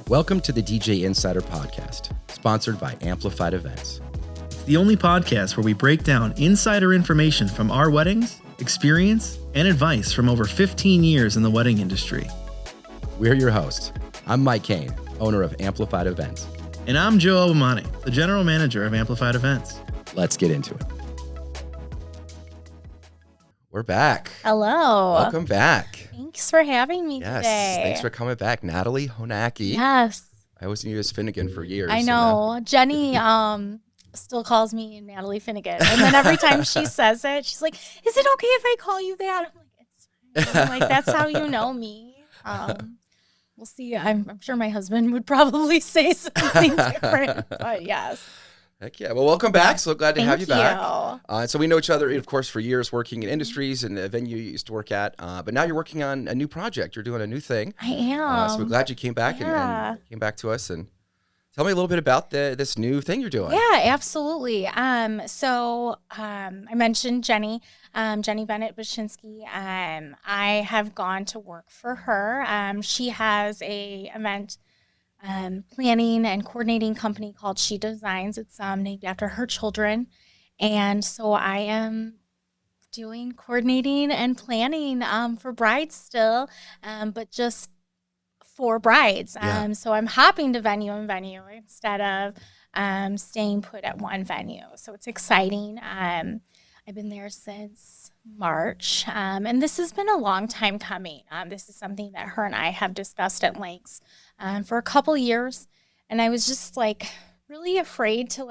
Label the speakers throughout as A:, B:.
A: Welcome to the DJ Insider Podcast, sponsored by Amplified Events.
B: It's the only podcast where we break down insider information from our weddings, experience, and advice from over 15 years in the wedding industry.
A: We're your hosts. I'm Mike Kane, owner of Amplified Events.
B: And I'm Joe Obamani, the general manager of Amplified Events.
A: Let's get into it. We're back.
C: Hello.
A: Welcome back.
C: Thanks for having me
A: Yes,
C: today.
A: thanks for coming back. Natalie Hojnacki.
C: Yes.
A: I always knew you as Finnegan for years.
C: I know. Jenny still calls me Natalie Finnegan. And then every time she says it, she's like, is it okay if I call you that? I'm like, it's fine. I'm like, that's how you know me. We'll see. I'm sure my husband would probably say something different. But yes.
A: Heck yeah. Well, welcome back. So glad to have you back.
C: Thank
A: So we know each other, of course, for years working in industries and the venue you used to work at. But now you're working on a new project. You're doing a new thing.
C: I am.
A: So we're glad you came back and came back to us. And tell me a little bit about this new thing you're doing.
C: Yeah, absolutely. So I mentioned Jenny, Jenny Bennett-Bashinsky. I have gone to work for her. She has a event planning and coordinating company called SHE Designs. It's named after her children. And so I am doing coordinating and planning for brides still, but just for brides.
A: Yeah.
C: So I'm hopping to venue and venue instead of staying put at one venue. So it's exciting. I've been there since March, and this has been a long time coming. This is something that her and I have discussed at length for a couple years, and I was just really afraid to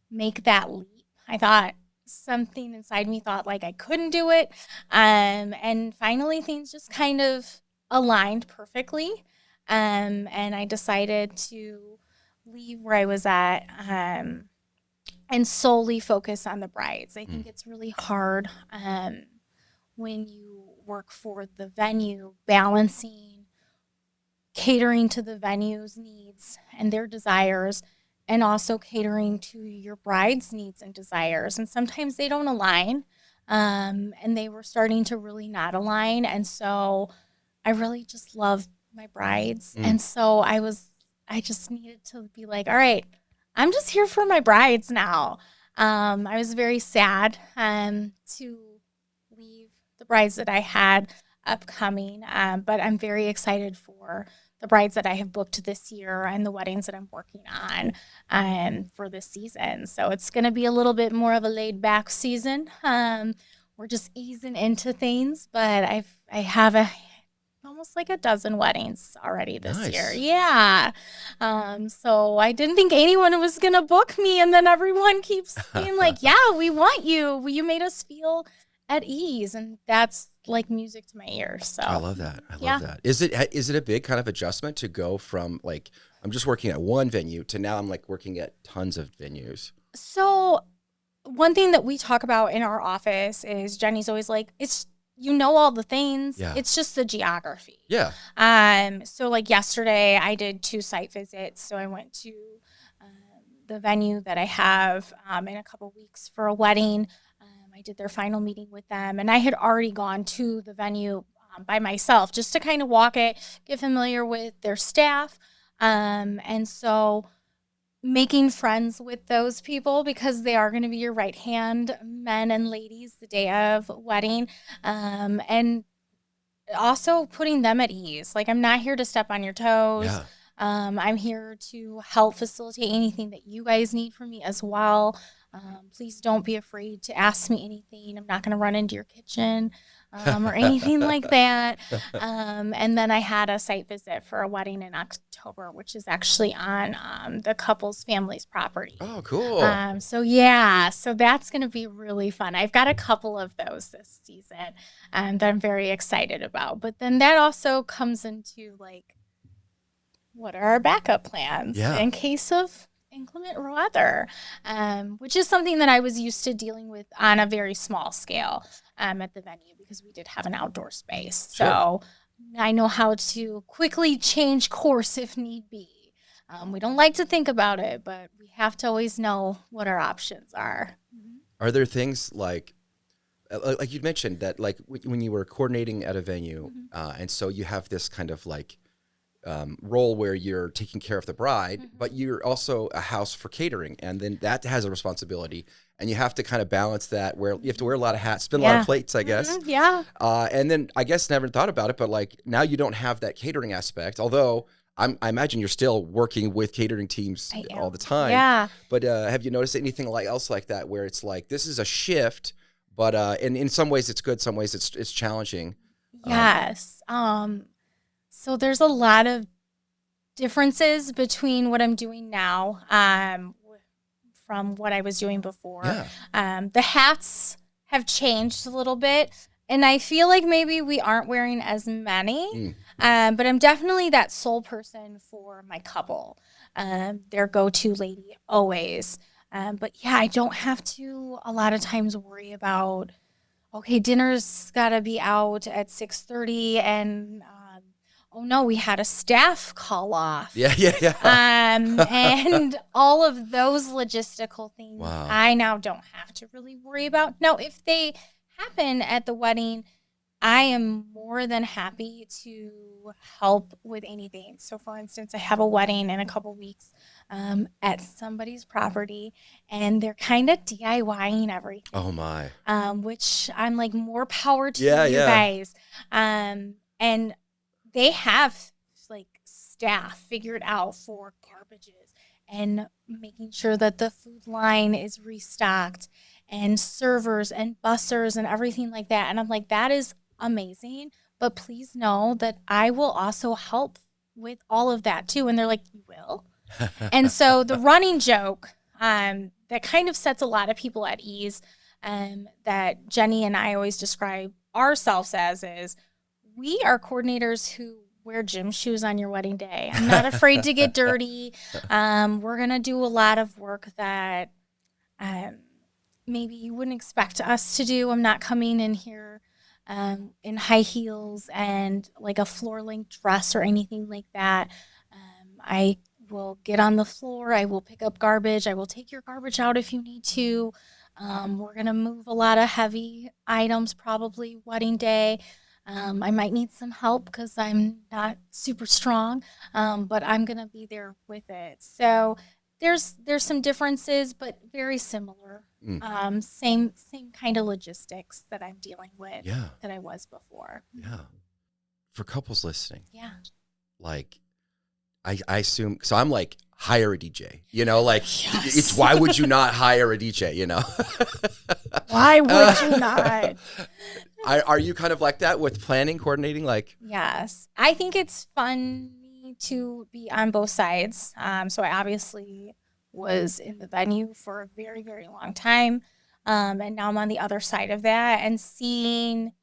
C: make that leap. I thought something inside me thought I couldn't do it, and finally things just kind of aligned perfectly, and I decided to leave where I was at and solely focus on the brides. I think it's really hard when you work for the venue, balancing catering to the venue's needs and their desires, and also catering to your bride's needs and desires. And sometimes they don't align, and they were starting to really not align. And so I really just love my brides. And so I just needed to be all right, I'm just here for my brides now. I was very sad to leave the brides that I had upcoming, but I'm very excited for the brides that I have booked this year and the weddings that I'm working on for this season. So it's going to be a little bit more of a laid back season. We're just easing into things, but I have almost a dozen weddings already this year. Yeah. So I didn't think anyone was going to book me. And then everyone keeps being yeah, we want you. You made us feel at ease. And that's music to my ears. So
A: I love that. I love that. Is it a big kind of adjustment to go from I'm just working at one venue to now I'm working at tons of venues? So
C: one thing that we talk about in our office is Jenny's always it's, all the things.
A: Yeah.
C: It's just the geography.
A: Yeah.
C: So yesterday I did 2 site visits. So I went to the venue that I have in a couple weeks for a wedding. I did their final meeting with them, and I had already gone to the venue by myself just to kind of walk it, get familiar with their staff. And so making friends with those people, because they are going to be your right hand men and ladies the day of wedding, and also putting them at ease. I'm not here to step on your toes.
A: Yeah.
C: I'm here to help facilitate anything that you guys need from me as well. Please don't be afraid to ask me anything. I'm not going to run into your kitchen or anything like that. And then I had a site visit for a wedding in October, which is actually on the couple's family's property.
A: Oh, cool.
C: So that's going to be really fun. I've got a couple of those this season that I'm very excited about. But then that also comes into what are our backup plans in case of inclement weather, which is something that I was used to dealing with on a very small scale at the venue because we did have an outdoor space.
A: Sure.
C: So I know how to quickly change course if need be. We don't like to think about it, but we have to always know what our options are.
A: Are there things like you'd mentioned that when you were coordinating at a venue, and so you have this kind of role where you're taking care of the bride, but you're also a house for catering, and then that has a responsibility, and you have to kind of balance that where you have to wear a lot of hats, spin a lot of plates, I guess.
C: Yeah.
A: And then I guess never thought about it, but like now you don't have that catering aspect, although I imagine you're still working with catering teams all the time.
C: Yeah.
A: But have you noticed anything else like that where it's like, this is a shift, but and in some ways it's good, some ways it's challenging.
C: Yes. So there's a lot of differences between what I'm doing now from what I was doing before.
A: Yeah.
C: The hats have changed a little bit, and I feel like maybe we aren't wearing as many, but I'm definitely that sole person for my couple, their go-to lady always. But yeah, I don't have to a lot of times worry about, okay, dinner's got to be out at 6:30 and oh no, we had a staff call off.
A: Yeah.
C: And all of those logistical things,
A: Wow.
C: I now don't have to really worry about. Now, if they happen at the wedding, I am more than happy to help with anything. So, for instance, I have a wedding in a couple weeks at somebody's property, and they're kind of DIYing everything.
A: Oh my.
C: Which I'm like, more power to
A: Yeah,
C: you
A: yeah.
C: guys. And they have like staff figured out for garbages and making sure that the food line is restocked and servers and bussers and everything like that. And I'm like, that is amazing. But please know that I will also help with all of that too. And they're like, you will? And so the running joke that kind of sets a lot of people at ease that Jenny and I always describe ourselves as is, we are coordinators who wear gym shoes on your wedding day. I'm not afraid to get dirty. We're going to do a lot of work that maybe you wouldn't expect us to do. I'm not coming in here in high heels and like a floor-length dress or anything like that. I will get on the floor. I will pick up garbage. I will take your garbage out if you need to. We're going to move a lot of heavy items probably wedding day. I might need some help because I'm not super strong, but I'm going to be there with it. So there's some differences, but very similar. Same kind of logistics that I'm dealing with that I was before.
A: Yeah. For couples listening.
C: Yeah.
A: Like, I assume, so I'm like, hire a DJ, you know, like
C: Yes.
A: it's, why would you not hire a DJ, you know?
C: Why would you not?
A: Are you kind of like that with planning, coordinating? Like,
C: Yes. I think it's fun to be on both sides. So I obviously was in the venue for a very, very long time. And now I'm on the other side of that and seeing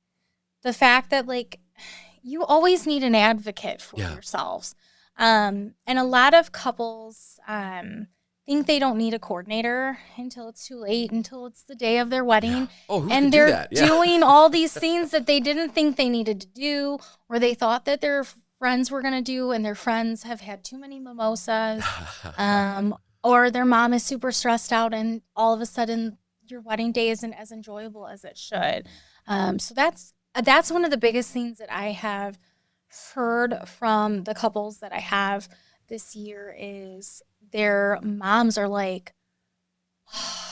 C: the fact that like you always need an advocate for yourselves. And a lot of couples think they don't need a coordinator until it's too late, until it's the day of their wedding.
A: yeah. Oh, who
C: And
A: can
C: they're
A: do that? Yeah.
C: doing all these things that they didn't think they needed to do, or they thought that their friends were going to do, and their friends have had too many mimosas, or their mom is super stressed out, and all of a sudden your wedding day isn't as enjoyable as it should. So that's one of the biggest things that I have heard from the couples that I have this year is their moms are like,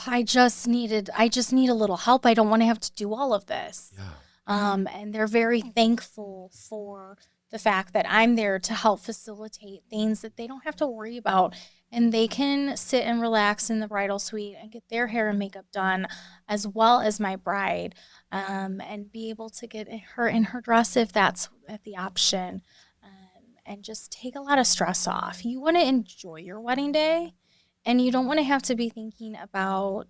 C: I just need a little help. I don't want to have to do all of this.
A: Yeah.
C: And they're very thankful for the fact that I'm there to help facilitate things that they don't have to worry about. And they can sit and relax in the bridal suite and get their hair and makeup done, as well as my bride, and be able to get her in her dress if that's the option, and just take a lot of stress off. You want to enjoy your wedding day, and you don't want to have to be thinking about,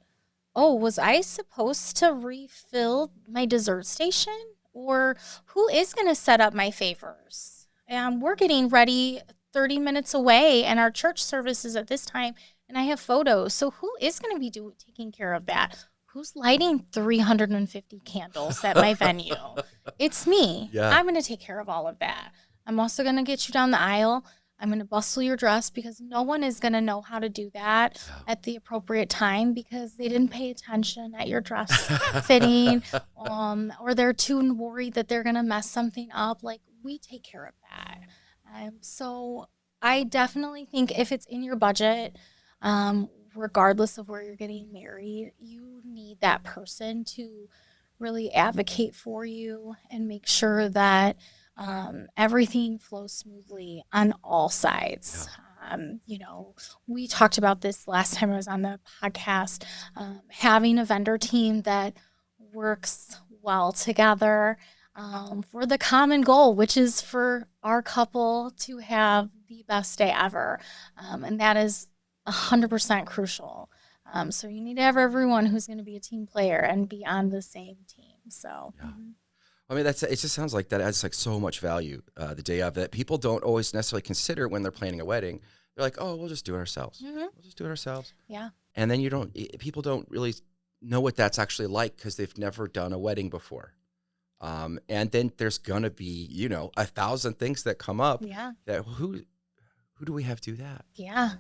C: oh, was I supposed to refill my dessert station? Or who is going to set up my favors? We're getting ready 30 minutes away, and our church service is at this time, and I have photos. So who is going to be taking care of that? Who's lighting 350 candles at my venue? It's me.
A: Yeah.
C: I'm going to take care of all of that. I'm also going to get you down the aisle. I'm going to bustle your dress because no one is going to know how to do that at the appropriate time because they didn't pay attention at your dress fitting, or they're too worried that they're going to mess something up. Like, we take care of that. So I definitely think if it's in your budget, regardless of where you're getting married, you need that person to really advocate for you and make sure that everything flows smoothly on all sides.
A: Yeah.
C: We talked about this last time I was on the podcast, having a vendor team that works well together for the common goal, which is for our couple to have the best day ever. And that is 100% crucial. So you need to have everyone who's going to be a team player and be on the same team. So,
A: Yeah. I mean, it just sounds like that adds like so much value the day of that people don't always necessarily consider when they're planning a wedding. They're like, oh, we'll just do it ourselves. We'll just do it ourselves.
C: Yeah.
A: And then people don't really know what that's actually like because they've never done a wedding before. And then there's going to be, 1,000 things that come up that who do we have do that?
C: Yeah.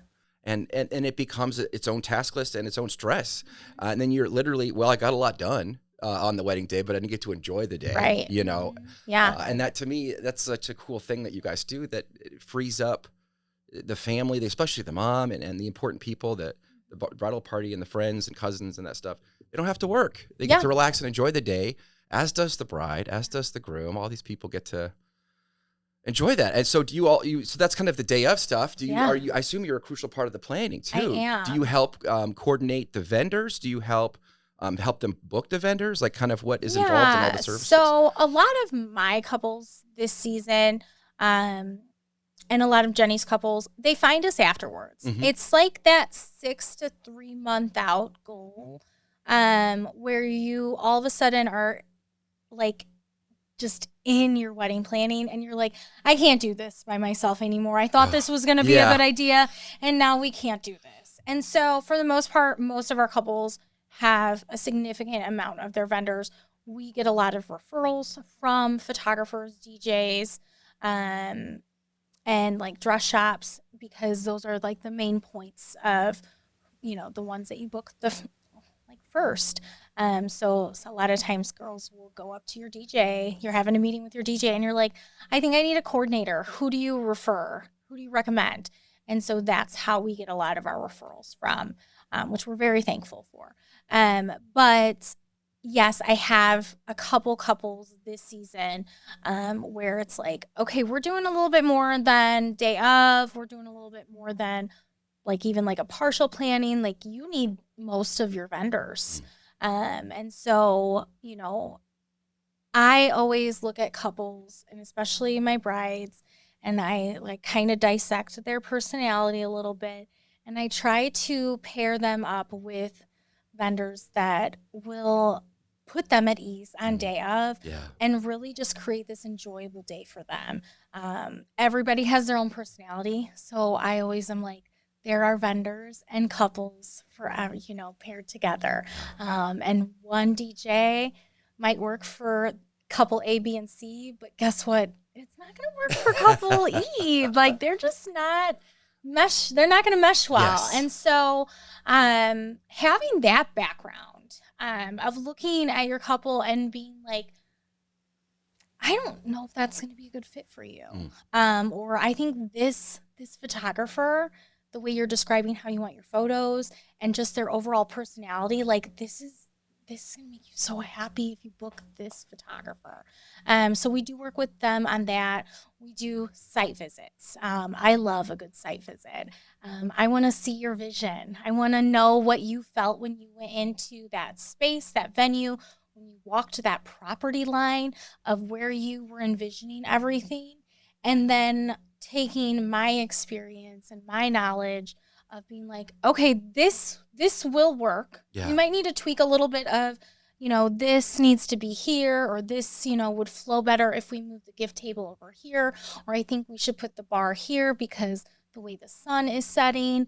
A: And it becomes its own task list and its own stress. And then you're literally, well, I got a lot done on the wedding day, but I didn't get to enjoy the day,
C: right.
A: Yeah. And that, to me, that's such a cool thing that you guys do, that it frees up the family, especially the mom and the important people, the bridal party and the friends and cousins and that stuff. They don't have to work. They get to relax and enjoy the day, as does the bride, as does the groom. All these people get to enjoy that. And so so that's kind of the day of stuff. I assume you're a crucial part of the planning too.
C: I am.
A: Do you help coordinate the vendors? Do you help them book the vendors? Like, kind of what is involved in all the services?
C: So a lot of my couples this season, and a lot of Jenny's couples, they find us afterwards.
A: Mm-hmm.
C: It's like that 6 to 3 month out goal, where you all of a sudden are like just in your wedding planning and you're like, I can't do this by myself anymore. I thought this was going to be a good idea, and now we can't do this. And so for the most part, most of our couples have a significant amount of their vendors. We get a lot of referrals from photographers, DJs, and like dress shops, because those are like the main points of, the ones that you book first. So a lot of times girls will go up to your DJ. You're having a meeting with your DJ and you're like, I think I need a coordinator. Who do you refer? Who do you recommend? And so that's how we get a lot of our referrals from, which we're very thankful for. But yes, I have a couple couples this season where it's like, okay, we're doing a little bit more than day of. We're doing a little bit more than like even like a partial planning. Like, you need most of your vendors. And so, I always look at couples, and especially my brides, and I like kind of dissect their personality a little bit. And I try to pair them up with vendors that will put them at ease on day of, and really just create this enjoyable day for them. Everybody has their own personality. So I always am like, there are vendors and couples forever, paired together. And one DJ might work for couple A, B, and C, but guess what? It's not going to work for couple E. Like, they're just not mesh. They're not going to mesh well. Yes. And so having that background of looking at your couple and being like, I don't know if that's going to be a good fit for you. Or I think this photographer, the way you're describing how you want your photos and just their overall personality, like this is going to make you so happy if you book this photographer. So we do work with them on that. We do site visits. I love a good site visit. I want to see your vision. I want to know what you felt when you went into that space, that venue, when you walked that property line of where you were envisioning everything. And then taking my experience and my knowledge of being like, okay, this will work. You might need to tweak a little bit of, this needs to be here, or this, would flow better if we move the gift table over here, or I think we should put the bar here because the way the sun is setting,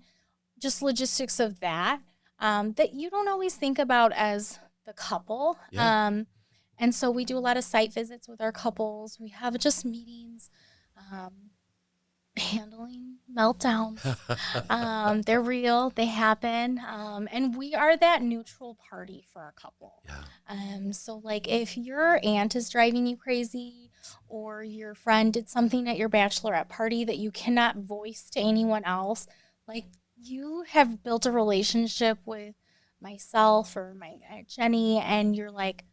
C: just logistics of that, that you don't always think about as the couple. And so we do a lot of site visits with our couples. We have just meetings, handling meltdowns. They're real. They happen. And we are that neutral party for our couple. So like if your aunt is driving you crazy, or your friend did something at your bachelorette party that you cannot voice to anyone else, like you have built a relationship with myself or my Aunt Jenny, and you're like,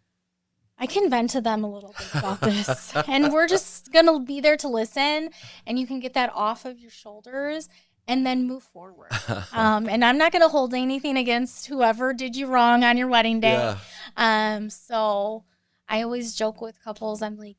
C: I can vent to them a little bit about this, and we're just going to be there to listen, and you can get that off of your shoulders and then move forward. And I'm not going to hold anything against whoever did you wrong on your wedding day. So I always joke with couples, I'm like,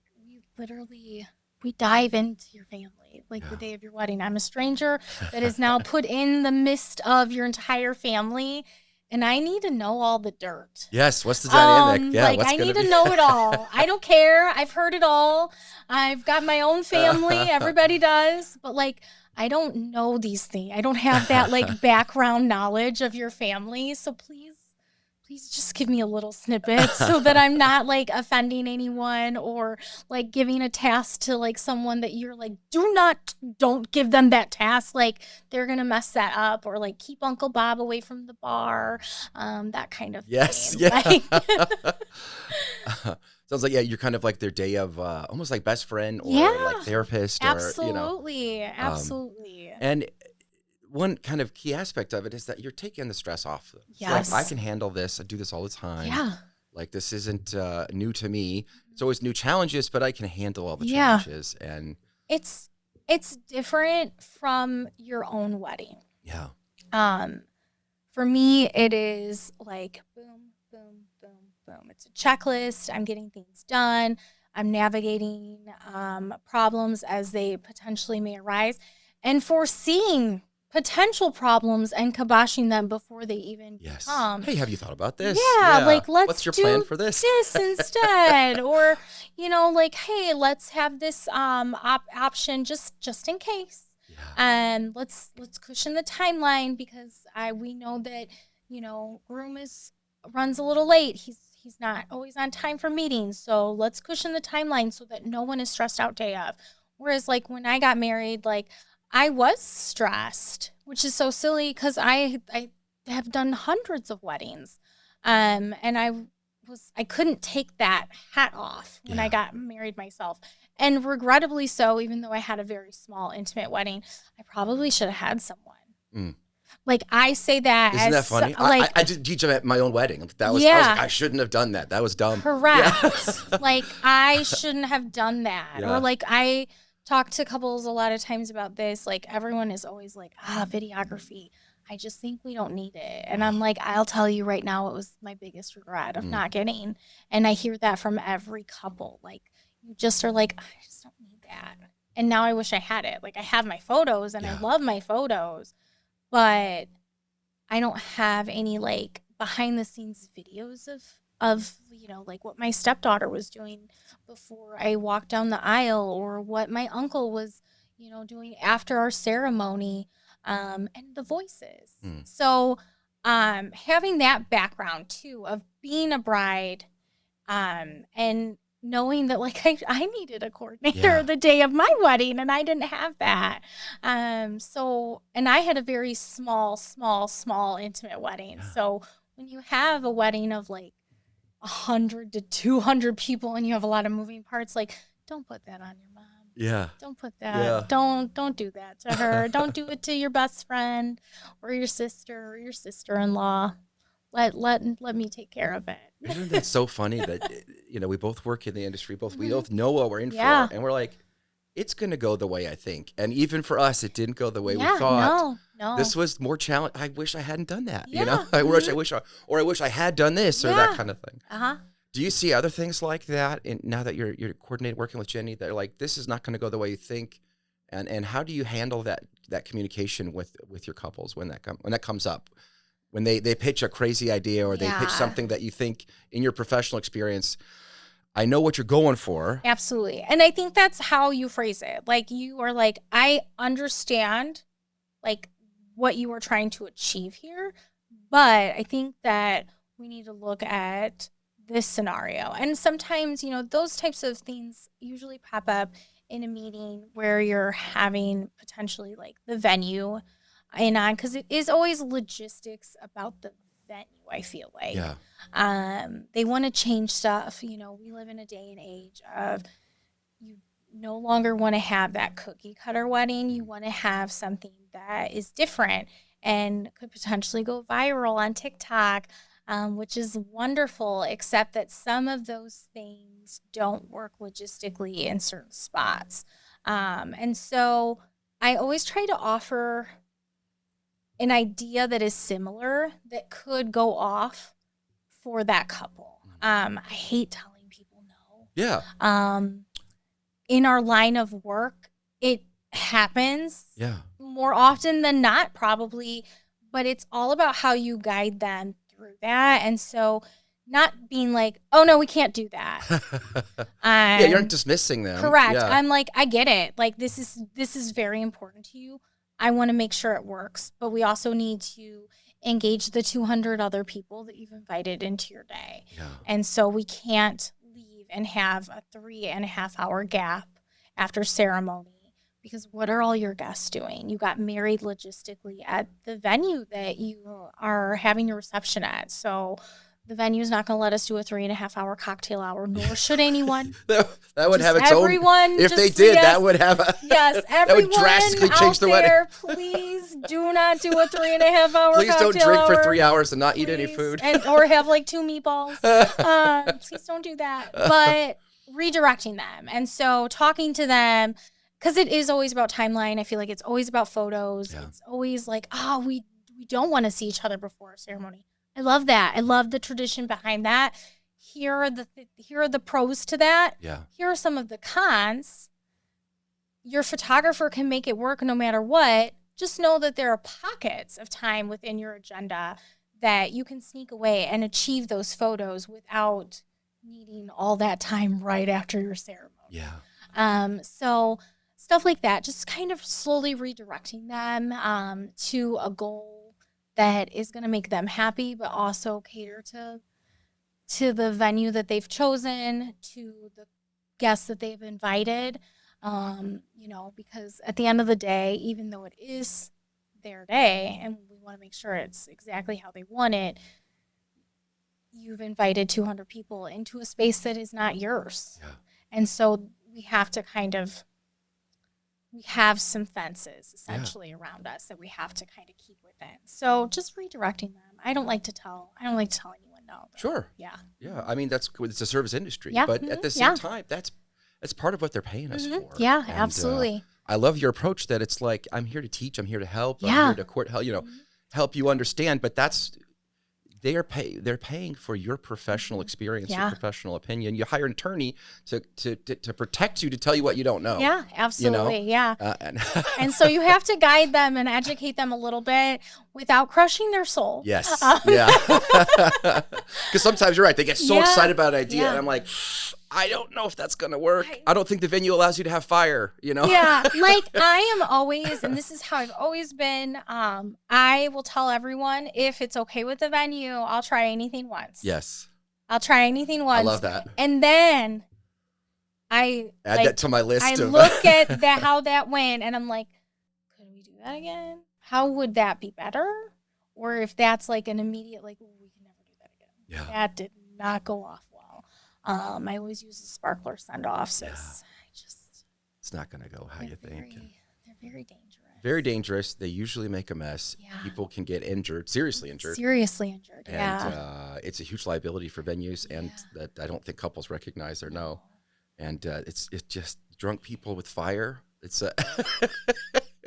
C: we dive into your family, like the day of your wedding. I'm a stranger that is now put in the midst of your entire family, and I need to know all the dirt.
A: Yes, what's the dynamic?
C: I need to know it all. I don't care. I've heard it all. I've got my own family. Everybody does. But, like, I don't know these things. I don't have that, like, background knowledge of your family. So please just give me a little snippet so that I'm not, like, offending anyone or, like, giving a task to, like, someone that you're like, don't give them that task. Like, they're going to mess that up, or, like, keep Uncle Bob away from the bar, that kind of thing.
A: Yeah.
C: Like,
A: Sounds like, you're kind of like their day of almost like best friend or like therapist.
C: Absolutely. Absolutely.
A: And one kind of key aspect of it is that you're taking the stress off.
C: Yes.
A: So like, I can handle this. I do this all the time.
C: Yeah.
A: Like, this isn't new to me. It's always new challenges, but I can handle all the challenges. And
C: it's different from your own wedding.
A: Yeah.
C: For me, it is like boom, boom, boom, boom. It's a checklist. I'm getting things done. I'm navigating problems as they potentially may arise, and foreseeing potential problems and kiboshing them before they even come.
A: Hey, have you thought about this?
C: Yeah, like,
A: what's your plan for this?
C: This instead. Or, like, hey, let's have this option just in case. And let's cushion the timeline, because we know that, groom runs a little late. He's not always on time for meetings. So let's cushion the timeline so that no one is stressed out day of. Whereas, like, when I got married, like, I was stressed, which is so silly because I have done hundreds of weddings. And I couldn't take that hat off when I got married myself. And regrettably so, even though I had a very small, intimate wedding, I probably should have had someone. Like, I say that.
A: Isn't that funny?
C: Like,
A: I did teach at my own wedding. That was, I was like, I shouldn't have done that. That was dumb.
C: Correct. Like, I shouldn't have done that. Or, like, I talk to couples a lot of times about this. Like, everyone is always like, videography. I just think we don't need it. And I'm like, I'll tell you right now, it was my biggest regret of not getting. And I hear that from every couple. Like, you just are like, I just don't need that. And now I wish I had it. Like, I have my photos and I love my photos, but I don't have any, like, behind the scenes videos of like, what my stepdaughter was doing before I walked down the aisle, or what my uncle was, doing after our ceremony, and the voices. So, having that background too of being a bride, and knowing that, like, I needed a coordinator the day of my wedding, and I didn't have that. So, and I had a very small, intimate wedding. So when you have a wedding of like 100 to 200 people and you have a lot of moving parts, like, don't put that on your mom.
A: Yeah.
C: Don't put that. Don't do that to her. Don't do it to your best friend or your sister or your sister-in-law. Let me take care of it.
A: Isn't that so funny that, we both work in the industry, we both know what we're in for, and we're like, it's going to go the way I think. And even for us, it didn't go the way we thought. No. This was more challenge. I wish I hadn't done that. I wish I had done this or that kind of thing. Do you see other things like that now that you're coordinating, working with Jenny, that are like, this is not going to go the way you think? And how do you handle that communication with your couples when that comes up? When they pitch a crazy idea, or they pitch something that you think, in your professional experience, I know what you're going for.
C: Absolutely. And I think that's how you phrase it. Like, you are like, I understand, like, what you are trying to achieve here, but I think that we need to look at this scenario. And sometimes, those types of things usually pop up in a meeting where you're having potentially, like, the venue on, because it is always logistics about the venue, I feel like. They want to change stuff. We live in a day and age of you no longer want to have that cookie cutter wedding. You want to have something that is different and could potentially go viral on TikTok, which is wonderful, except that some of those things don't work logistically in certain spots. And so I always try to offer an idea that is similar that could go off for that couple. I hate telling people no.
A: Yeah.
C: In our line of work, it happens more often than not, probably, but it's all about how you guide them through that. And so not being like, oh no, we can't do that.
A: Yeah, you aren't dismissing them.
C: Correct.
A: Yeah.
C: I'm like, I get it. Like this is very important to you. I want to make sure it works, but we also need to engage the 200 other people that you've invited into your day.
A: Yeah.
C: And so we can't leave and have a 3.5 hour gap after ceremony, because what are all your guests doing? You got married logistically at the venue that you are having your reception at. So the venue's not going to let us do a 3.5 hour cocktail hour, nor should anyone.
A: that would
C: Just
A: have its
C: everyone,
A: own. If
C: just
A: they did,
C: yes,
A: that would have a.
C: Yes,
A: that
C: everyone
A: would drastically change the wedding.
C: there, please do not do a 3.5 hour
A: Please
C: cocktail
A: don't drink
C: hour.
A: for 3 hours and not eat any
C: Please.
A: food.
C: Or have like 2 meatballs. Please don't do that. But redirecting them. And so talking to them, because it is always about timeline. I feel like it's always about photos.
A: Yeah.
C: It's always like, we don't want to see each other before a ceremony. I love that. I love the tradition behind that. Here are the pros to that.
A: Yeah.
C: Here are some of the cons. Your photographer can make it work no matter what. Just know that there are pockets of time within your agenda that you can sneak away and achieve those photos without needing all that time right after your ceremony.
A: Yeah.
C: So stuff like that, just kind of slowly redirecting them to a goal that is going to make them happy, but also cater to the venue that they've chosen, to the guests that they've invited, because at the end of the day, even though it is their day and we want to make sure it's exactly how they want it, you've invited 200 people into a space that is not yours.
A: Yeah.
C: And so we have to we have some fences essentially around us that we have to kind of keep within. So just redirecting them. I don't like to tell anyone no. Though.
A: Sure.
C: Yeah.
A: Yeah. I mean, it's a service industry.
C: Yeah.
A: But at the same time, that's part of what they're paying us for.
C: Yeah,
A: And,
C: absolutely.
A: I love your approach that it's like, I'm here to teach, I'm here to help,
C: Yeah.
A: I'm here to help you understand. But they're paying for your professional experience, your professional opinion. You hire an attorney to protect you, to tell you what you don't know.
C: Yeah, absolutely. Yeah. And so you have to guide them and educate them a little bit without crushing their soul.
A: Yes. Yeah. Because sometimes you're right. They get so excited about an idea. And I'm like, I don't know if that's going to work. I don't think the venue allows you to have fire,
C: Yeah. Like I am always, and this is how I've always been. I will tell everyone, if it's okay with the venue, I'll try anything once.
A: Yes.
C: I'll try anything once.
A: I love that.
C: And then I
A: add that to my list.
C: I look at how that went and I'm like, could we do that again? How would that be better? Or if that's like an immediate, like, we can never do that again.
A: Yeah.
C: That did not go off well. I always use a sparkler send-off, so
A: it's not going to go how you think.
C: They're very dangerous.
A: Very dangerous. They usually make a mess.
C: Yeah.
A: People can get injured, seriously injured.
C: And
A: it's a huge liability for venues, and that I don't think couples recognize or know. And it's just drunk people with fire. It's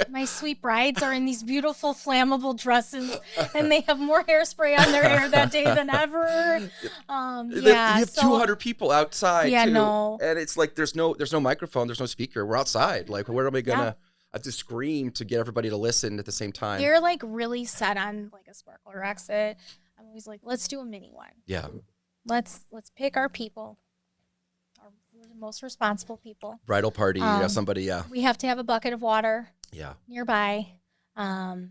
C: my sweet brides are in these beautiful flammable dresses, and they have more hairspray on their hair that day than ever.
A: You have 200 people outside.
C: Yeah,
A: too,
C: no.
A: And it's like there's no microphone, there's no speaker. We're outside. Like, where am I gonna? I have to scream to get everybody to listen at the same time.
C: They're like really set on like a sparkler exit. I'm always like, let's do a mini one.
A: Yeah.
C: Let's pick our people. We're the most responsible people.
A: Bridal party, somebody,
C: We have to have a bucket of water.
A: Yeah.
C: Nearby, and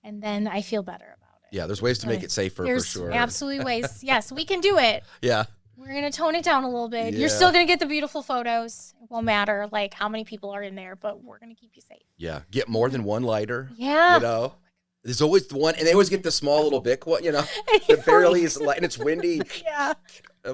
C: then I feel better about it.
A: Yeah, there's ways to make it safer for sure.
C: Absolutely ways. Yes, we can do it.
A: Yeah.
C: We're going to tone it down a little bit.
A: Yeah.
C: You're still going to get the beautiful photos. It won't matter like how many people are in there, but we're going to keep you safe.
A: Yeah. Get more than one lighter.
C: Yeah.
A: There's always the one, and they always get the small little Bic one, that barely is light, and it's windy.
C: Yeah.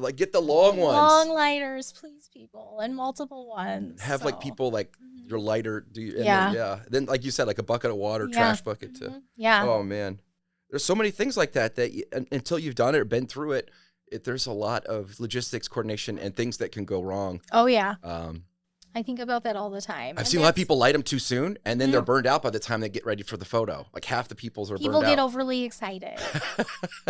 A: Like, get the long ones.
C: Long lighters, please, people, and multiple ones.
A: Have like people like your lighter. Do you?
C: Yeah.
A: Then like you said, like a bucket of water, trash bucket too.
C: Yeah.
A: Oh man, there's so many things like that until you've done it or been through it, there's a lot of logistics, coordination, and things that can go wrong.
C: Oh yeah. I think about that all the time.
A: I've seen a lot of people light them too soon, and then they're burned out by the time they get ready for the photo. Like half the people's are burned out.
C: People get overly excited,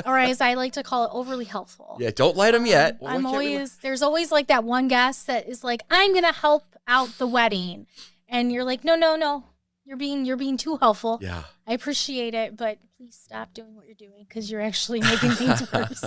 C: or as I like to call it, overly helpful.
A: Yeah, don't light them yet. Well,
C: there's always like that one guest that is like, I'm gonna help out the wedding, and you're like, no, you're being too helpful.
A: Yeah,
C: I appreciate it, but please stop doing what you're doing because you're actually making things worse.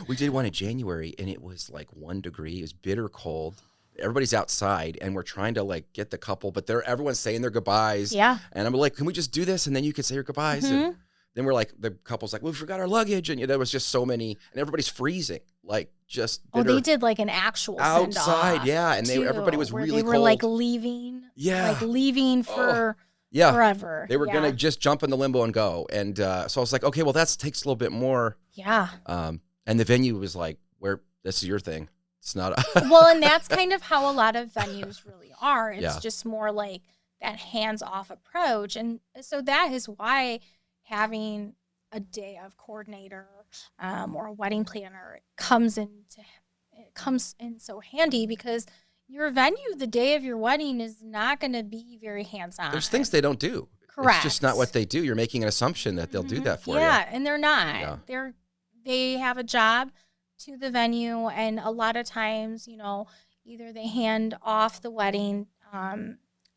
A: We did one in January, and it was like 1 degree. It was bitter cold. Everybody's outside, and we're trying to like get the couple, but everyone's saying their goodbyes. Yeah. And I'm like, can we just do this, and then you can say your goodbyes? And then we're like, the couple's like, well, we forgot our luggage, and there was just so many, and everybody's freezing, like just.
C: They did like an actual
A: outside, yeah, and everybody was really cold.
C: They were like leaving, for forever.
A: They were gonna just jump in the limo and go, and so I was like, okay, well, that takes a little bit more.
C: Yeah.
A: And the venue was like, this is your thing. It's not.
C: Well, and that's kind of how a lot of venues really are. It's just more like that hands-off approach. And so that is why having a day of coordinator or a wedding planner comes in so handy, because your venue the day of your wedding is not going to be very hands-on.
A: There's things they don't do.
C: Correct.
A: It's just not what they do. You're making an assumption that they'll do that for you.
C: Yeah, and they're not. Yeah. They have a job to the venue, and a lot of times, either they hand off the wedding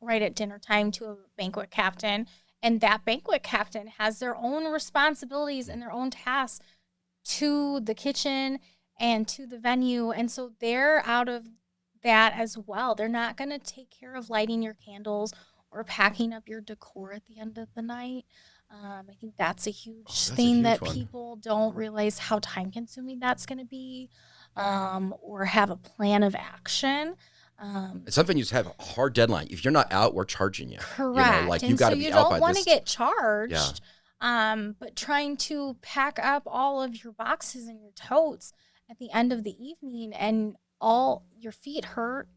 C: right at dinner time to a banquet captain, and that banquet captain has their own responsibilities and their own tasks to the kitchen and to the venue, and so they're out of that as well. They're not going to take care of lighting your candles or packing up your decor at the end of the night. I think that's a huge thing that people don't realize how time consuming that's going to be, or have a plan of action.
A: Some venues have a hard deadline. If you're not out, we're charging you.
C: Correct.
A: You got to be out by this.
C: You don't want to get charged. Yeah. But trying to pack up all of your boxes and your totes at the end of the evening, and all your feet hurt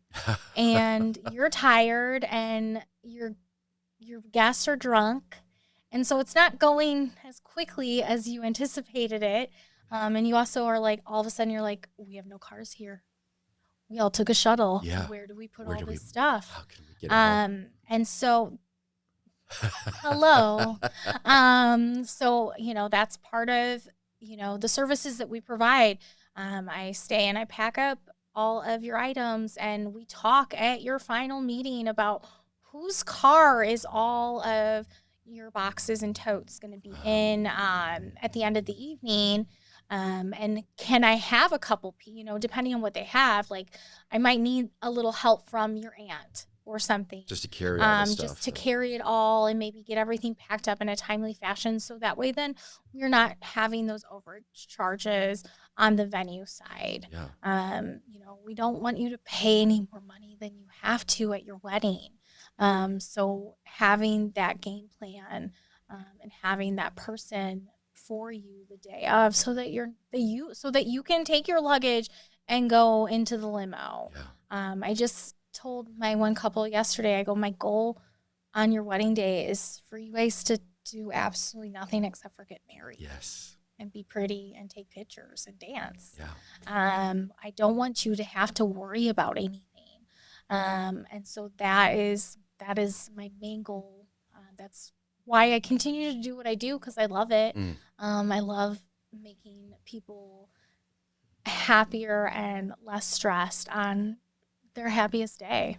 C: and you're tired and your guests are drunk. And so it's not going as quickly as you anticipated it. And you also are like, all of a sudden you're like, we have no cars here. We all took a shuttle. Yeah. Where do we put all this stuff?
A: How can we get it home?
C: And so, hello. So, that's part of, the services that we provide. I stay and I pack up all of your items, and we talk at your final meeting about whose car is all of your boxes and totes going to be in at the end of the evening. And can I have a couple, depending on what they have, like I might need a little help from your aunt or something.
A: Just to carry all the stuff.
C: Just to carry it all and maybe get everything packed up in a timely fashion. So that way then we're not having those overage charges on the venue side. Yeah. We don't want you to pay any more money than you have to at your wedding. So having that game plan and having that person for you the day of, so that you can take your luggage and go into the limo. Yeah. I just told my one couple yesterday, I go, my goal on your wedding day is for you guys to do absolutely nothing except for get married.
A: Yes.
C: And be pretty and take pictures and dance.
A: Yeah.
C: I don't want you to have to worry about anything. And so that is my main goal. That's why I continue to do what I do, because I love it. I love making people happier and less stressed on their happiest day.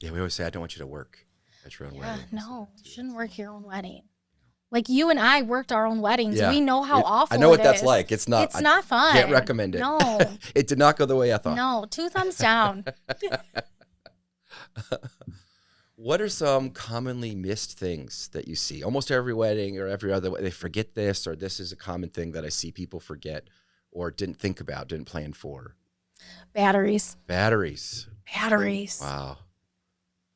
A: Yeah, we always say, I don't want you to work at your own wedding.
C: No, you shouldn't work your own wedding. Like you and I worked our own weddings. Yeah. We know how awful it is.
A: I know what that's like. It's not
C: fun.
A: Can't recommend it.
C: No.
A: It did not go the way I thought.
C: No, 2 thumbs down.
A: What are some commonly missed things that you see? Almost every wedding or every other, they forget this, or this is a common thing that I see people forget or didn't think about, didn't plan for.
C: Batteries.
A: Wow.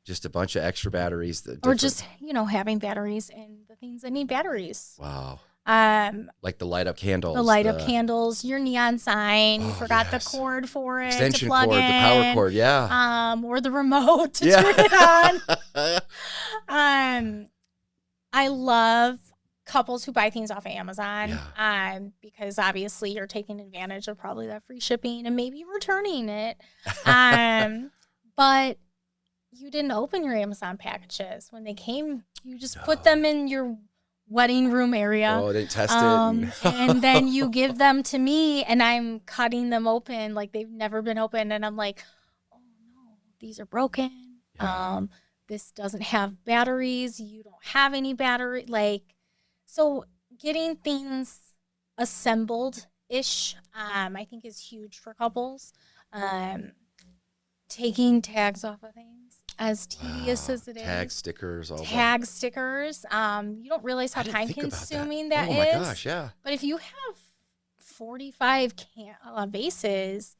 A: Just a bunch of extra batteries.
C: Or just, having batteries in the things that need batteries.
A: Wow. Like the light up candles.
C: The light up candles, your neon sign. You forgot the cord for it.
A: Extension
C: to plug
A: cord,
C: in,
A: the power cord, yeah.
C: Or the remote to turn it on. I love couples who buy things off of Amazon. Because obviously you're taking advantage of probably that free shipping and maybe returning it. But you didn't open your Amazon packages when they came. You just put them in your wedding room area.
A: Oh, they test it.
C: And then you give them to me, and I'm cutting them open like they've never been opened. And I'm like, oh, no, these are broken. Yeah. This doesn't have batteries. You don't have any battery. So getting things assembled-ish, I think is huge for couples. Taking tags off of things, as tedious as it is.
A: Tag stickers.
C: Tag stickers. You don't realize how time-consuming that is.
A: Oh, my gosh, yeah.
C: But if you have 45 vases,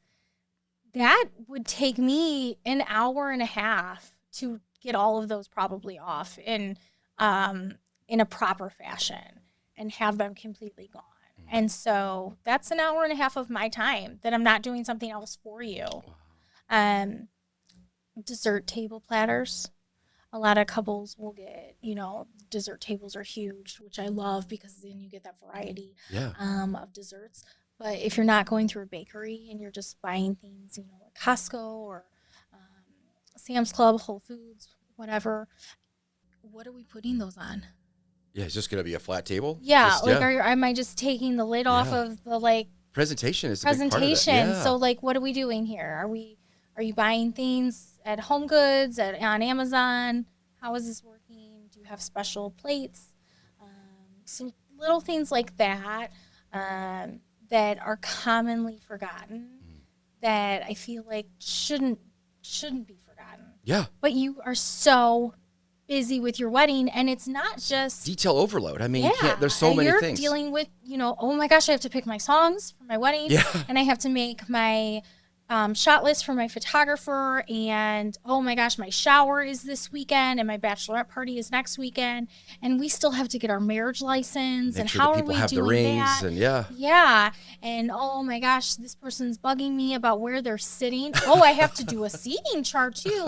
C: that would take me an hour and a half to get all of those probably off in a proper fashion and have them completely gone. And so that's an hour and a half of my time that I'm not doing something else for you. Dessert table platters. A lot of couples will get, dessert tables are huge, which I love because then you get that variety of desserts. But if you're not going through a bakery and you're just buying things, like Costco or Sam's Club, Whole Foods, whatever, what are we putting those on?
A: Yeah, it's just going to be a flat table?
C: Yeah, am I just taking the lid off of the,
A: presentation is a big part of it. Yeah.
C: So, what are we doing here? Are you buying things at Home Goods, on Amazon? How is this working? Do you have special plates? Some little things like that that are commonly forgotten that I feel like shouldn't be forgotten.
A: Yeah.
C: But you are so busy with your wedding, and it's not just
A: detail overload. I mean, you can't, there's so many things.
C: You're dealing with, oh my gosh, I have to pick my songs for my wedding, and I have to make my shot list for my photographer, and oh my gosh, my shower is this weekend, and my bachelorette party is next weekend, and we still have to get our marriage license,
A: Make
C: and
A: sure
C: how
A: that
C: are we
A: people have
C: doing
A: the rings,
C: that?
A: and
C: and oh my gosh, this person's bugging me about where they're sitting. Oh, I have to do a seating chart too.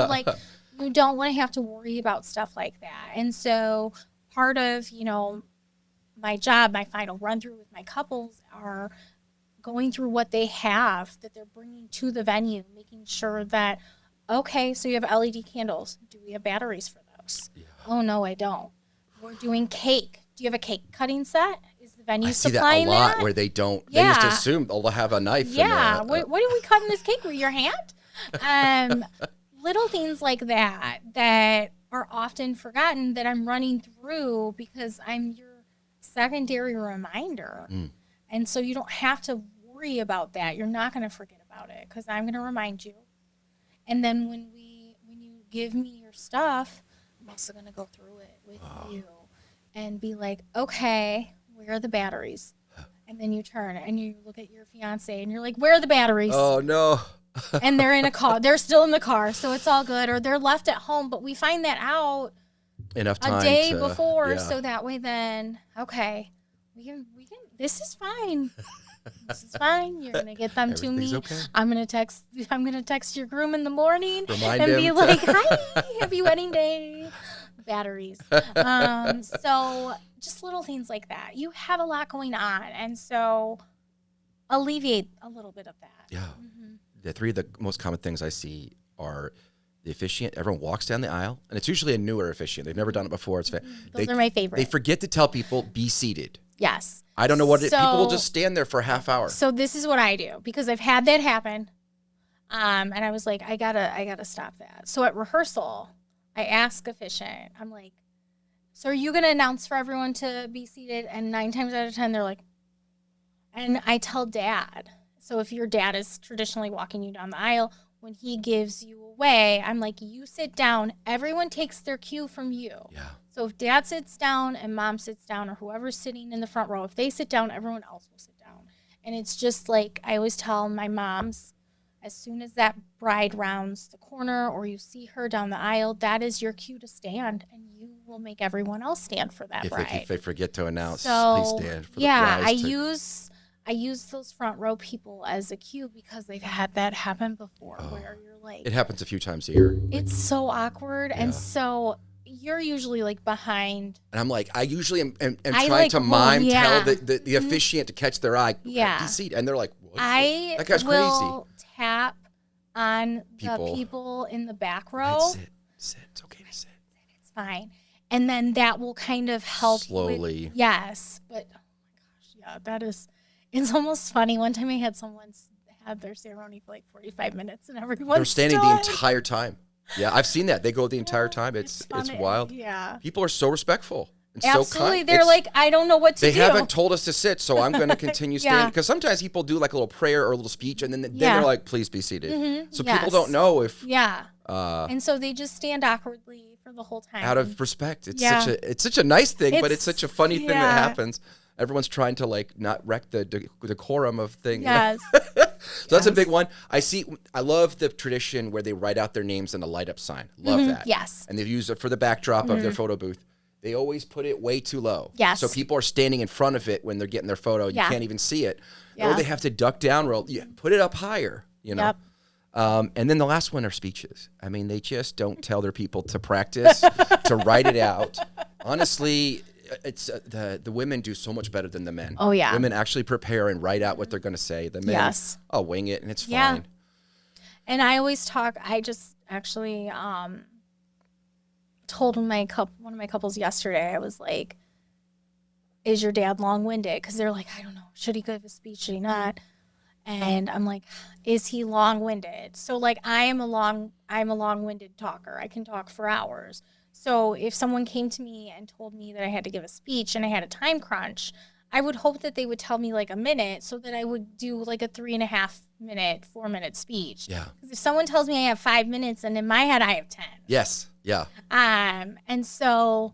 C: You don't want to have to worry about stuff like that. And so part of, my job, my final run through with my couples are going through what they have that they're bringing to the venue, making sure that, okay, so you have LED candles. Do we have batteries for those? Yeah. Oh, no, I don't. We're doing cake. Do you have a cake cutting set? Is the venue supplying that?
A: I see that a lot where they don't. They just assume they'll have a knife.
C: Yeah. What are we cutting this cake with? Your hand? Little things like that are often forgotten that I'm running through because I'm your secondary reminder. And so you don't have to worry about that. You're not going to forget about it because I'm going to remind you. And then when you give me your stuff, I'm also going to go through it with you and be like, okay, where are the batteries? And then you turn and you look at your fiance and you're like, where are the batteries?
A: Oh, no.
C: And they're in a car. They're still in the car, so it's all good. Or they're left at home, but we find that out
A: enough time
C: a day before, so that way then, okay, we can. This is fine. This is fine. You're gonna get them to me.
A: Okay.
C: I'm gonna text your groom in the morning
A: Remind
C: and
A: him.
C: Be like, hi, happy wedding day. Batteries. So just little things like that. You have a lot going on, and so alleviate a little bit of that.
A: Yeah. The three of the most common things I see are the officiant. Everyone walks down the aisle, and it's usually a newer officiant. They've never done it before.
C: Those are my favorite.
A: They forget to tell people, be seated.
C: Yes.
A: I don't know what people will just stand there for a half hour.
C: So this is what I do because I've had that happen. And I was like, I gotta stop that. So at rehearsal, I ask officiant, I'm like, so are you gonna announce for everyone to be seated? And 9 times out of 10, they're like, and I tell dad. So if your dad is traditionally walking you down the aisle, when he gives you away, I'm like, you sit down. Everyone takes their cue from you.
A: Yeah.
C: So if dad sits down and mom sits down or whoever's sitting in the front row, if they sit down, everyone else will sit down. And it's just like I always tell my moms, as soon as that bride rounds the corner or you see her down the aisle, that is your cue to stand, and you will make everyone else stand for that bride.
A: If they forget to announce,
C: So,
A: please stand for
C: yeah,
A: the bride.
C: I use those front row people as a cue because they've had that happen before where you're like...
A: It happens a few times a year.
C: It's so awkward, and so... You're usually like behind.
A: And I'm like, I usually am trying to tell the officiant to catch their eye.
C: Yeah.
A: And they're like, what? That guy's
C: will
A: crazy.
C: Tap on the people in the back row.
A: Sit. It's okay to sit.
C: It's fine. And then that will kind of help.
A: Slowly.
C: Yes. But oh my gosh, yeah, it's almost funny. One time I had someone have their ceremony for like 45 minutes and everyone
A: they're standing the entire time. Yeah, I've seen that. They go the entire time. It's wild.
C: Yeah.
A: People are so respectful and
C: Absolutely.
A: so kind.
C: They're like, I don't know what to do.
A: They haven't told us to sit, so I'm going to continue standing. Because sometimes people do like a little prayer or a little speech, and then they're like, please be seated.
C: Mm-hmm.
A: So people don't know if...
C: Yeah. And so they just stand awkwardly for the whole time.
A: Out of respect. It's such a nice thing, but it's such a funny thing that happens. Everyone's trying to like not wreck the decorum of things.
C: Yes.
A: So that's a big one. I love the tradition where they write out their names in a light up sign. Love that.
C: Yes.
A: And they use it for the backdrop of their photo booth. They always put it way too low.
C: Yes.
A: So people are standing in front of it when they're getting their photo. You can't even see it.
C: Yeah.
A: Or they have to duck down real. Put it up higher, you know.
C: Yep.
A: And then the last one are speeches. I mean, they just don't tell their people to practice, to write it out. Honestly, it's the women do so much better than the men.
C: Oh, yeah.
A: Women actually prepare and write out what they're going to say. The men, I'll wing it and it's fine.
C: And I always talk, I just actually told one of my couples yesterday, I was like, is your dad long-winded? Because they're like, I don't know, should he give a speech, should he not? And I'm like, is he long-winded? So like I'm a long-winded talker. I can talk for hours. So if someone came to me and told me that I had to give a speech and I had a time crunch, I would hope that they would tell me like a minute so that I would do like a 3.5 minute, 4 minute speech.
A: Yeah.
C: Because if someone tells me I have 5 minutes and in my head I have 10.
A: Yes. Yeah.
C: And so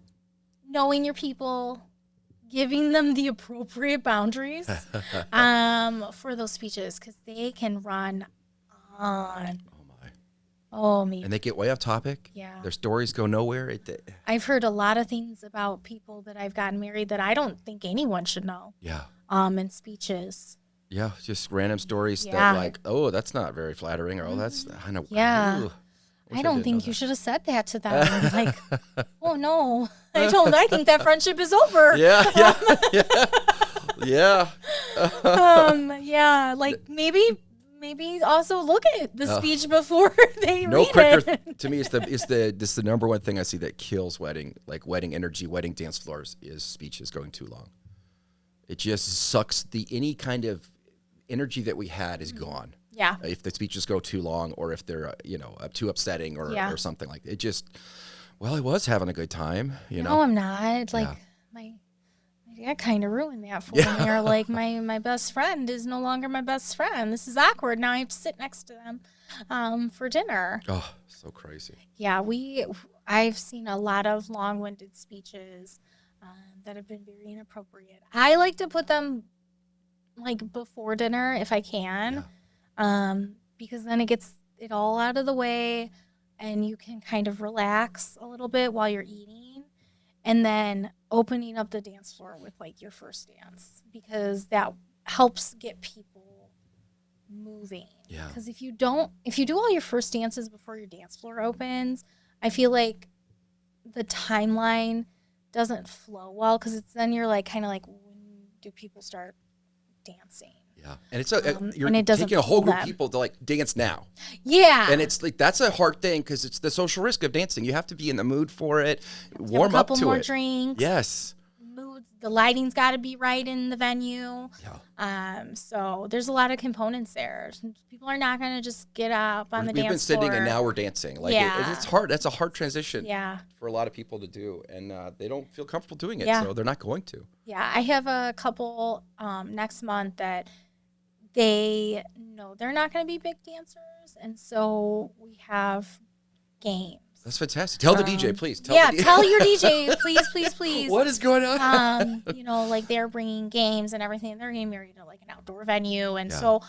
C: knowing your people, giving them the appropriate boundaries for those speeches, because they can run on. Oh, me.
A: And they get way off topic.
C: Yeah.
A: Their stories go nowhere.
C: I've heard a lot of things about people that I've gotten married that I don't think anyone should know.
A: Yeah.
C: In speeches.
A: Yeah, just random stories that like, oh, that's not very flattering, or oh, that's I know.
C: Yeah.
A: Ooh,
C: I don't think you should have said that to them. Like, oh no, I think that friendship is over.
A: Yeah. Yeah.
C: Yeah. Like maybe also look at the speech before they read it.
A: To me, this is the number one thing I see that kills wedding energy, wedding dance floors is speeches going too long. It just sucks any kind of energy that we had is gone.
C: Yeah.
A: If the speeches go too long, or if they're too upsetting or something like that. It just, well, I was having a good time, you know.
C: No, I'm not. Like my dad kind of ruined that for me. Or like my best friend is no longer my best friend. This is awkward. Now I have to sit next to them for dinner.
A: Oh, so crazy.
C: Yeah, I've seen a lot of long-winded speeches that have been very inappropriate. I like to put them like before dinner if I can, because then it gets it all out of the way and you can kind of relax a little bit while you're eating, and then opening up the dance floor with like your first dance, because that helps get people moving.
A: Yeah.
C: Because if you do all your first dances before your dance floor opens, I feel like the timeline doesn't flow well, because then you're like kind of like, when do people start dancing?
A: Yeah, and it's
C: you're taking
A: a whole group of people to like dance now.
C: Yeah,
A: and it's like that's a hard thing because it's the social risk of dancing. You have to be in the mood for it, warm up to it.
C: A couple more drinks.
A: Yes.
C: The lighting's got to be right in the venue.
A: Yeah.
C: So there's a lot of components there. People are not going to just get up on the dance floor.
A: We've been sitting and now we're dancing. Like it's hard. That's a hard transition.
C: Yeah.
A: For a lot of people to do, and they don't feel comfortable doing it, so they're not going to.
C: Yeah, I have a couple next month that they know they're not going to be big dancers, and so we have games.
A: That's fantastic. Tell the DJ, please.
C: Tell your DJ, please.
A: What is going on?
C: Like they're bringing games and everything. They're getting married to like an outdoor venue, and so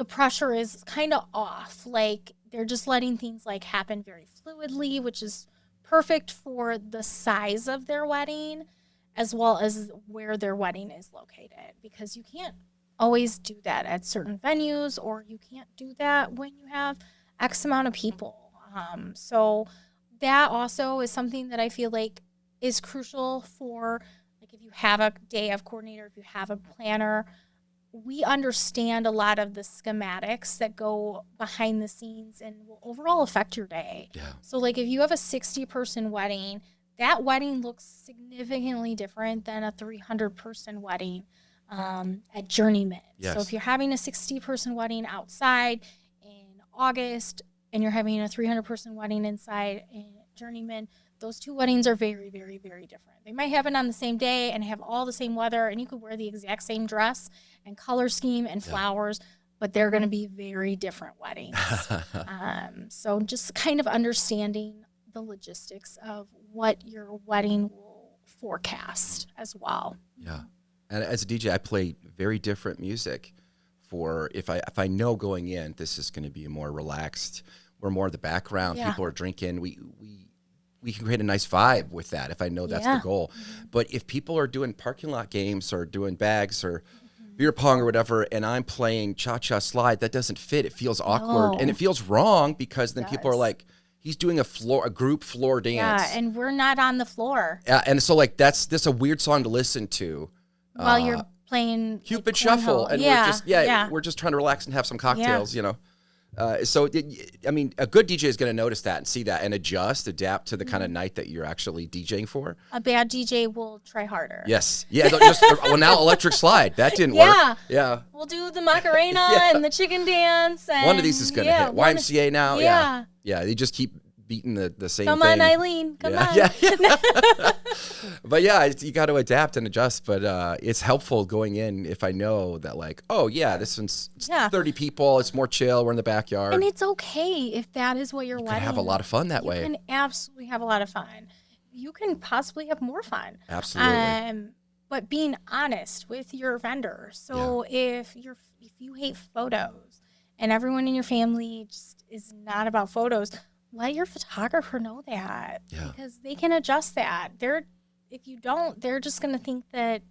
C: the pressure is kind of off. Like they're just letting things like happen very fluidly, which is perfect for the size of their wedding as well as where their wedding is located, because you can't always do that at certain venues, or you can't do that when you have X amount of people. So that also is something that I feel like is crucial for, like, if you have a day of coordinator, if you have a planner, we understand a lot of the schematics that go behind the scenes and will overall affect your day.
A: Yeah.
C: So like if you have a 60-person wedding, that wedding looks significantly different than a 300-person wedding at Journeyman.
A: Yes.
C: So if you're having a 60-person wedding outside in August and you're having a 300-person wedding inside in Journeyman, those two weddings are very, very, very different. They might happen on the same day and have all the same weather, and you could wear the exact same dress and color scheme and flowers, but they're going to be very different weddings. So just kind of understanding the logistics of what your wedding will forecast as well.
A: Yeah. And as a DJ, I play very different music for if I know going in, this is going to be more relaxed. We're more the background.
C: Yeah.
A: People are drinking. We can create a nice vibe with that if I know that's the goal. But if people are doing parking lot games or doing bags or beer pong or whatever, and I'm playing cha-cha slide, that doesn't fit. It feels awkward and it feels wrong, because then people are like, he's doing a group floor dance.
C: Yeah, and we're not on the floor.
A: And so like that's a weird song to listen to
C: While you're playing
A: Cupid
C: like
A: Shuffle,
C: cornhole.
A: and we're just trying to relax and have some cocktails, you know. I mean, a good DJ is going to notice that and see that and adapt to the kind of night that you're actually DJing for.
C: A bad DJ will try harder.
A: Yes. Yeah. Well, now electric slide. That didn't work. Yeah.
C: We'll do the Macarena and the chicken dance. And
A: one of these is going to hit. YMCA now.
C: Yeah.
A: Yeah. They just keep beating the same
C: Come
A: thing.
C: on, Eileen. Come on.
A: Yeah. But yeah, you got to adapt and adjust. But it's helpful going in if I know that, like, oh yeah, this one's 30 people. It's more chill. We're in the backyard.
C: And it's okay if that is what your
A: you
C: wedding.
A: can have a lot of fun that way.
C: You can absolutely have a lot of fun. You can possibly have more fun.
A: Absolutely.
C: But being honest with your vendors. So if you hate photos and everyone in your family just is not about photos, let your photographer know that, because they can adjust that. If you don't, they're just going to think that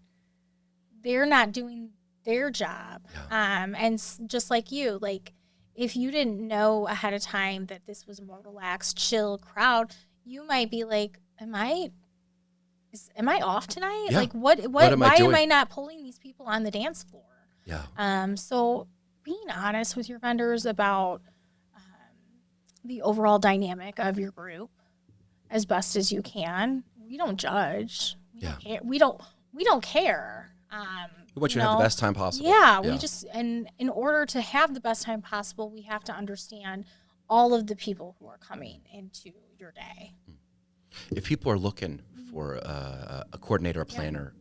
C: they're not doing their job. And just like you, like if you didn't know ahead of time that this was a more relaxed, chill crowd, you might be like, am I off tonight?
A: Yeah.
C: Like why am I not pulling these people on the dance floor?
A: Yeah.
C: So being honest with your vendors about the overall dynamic of your group as best as you can. We don't judge. We don't care.
A: We want you to have the best time possible.
C: We just, and in order to have the best time possible, we have to understand all of the people who are coming into your day.
A: If people are looking for a coordinator, a planner,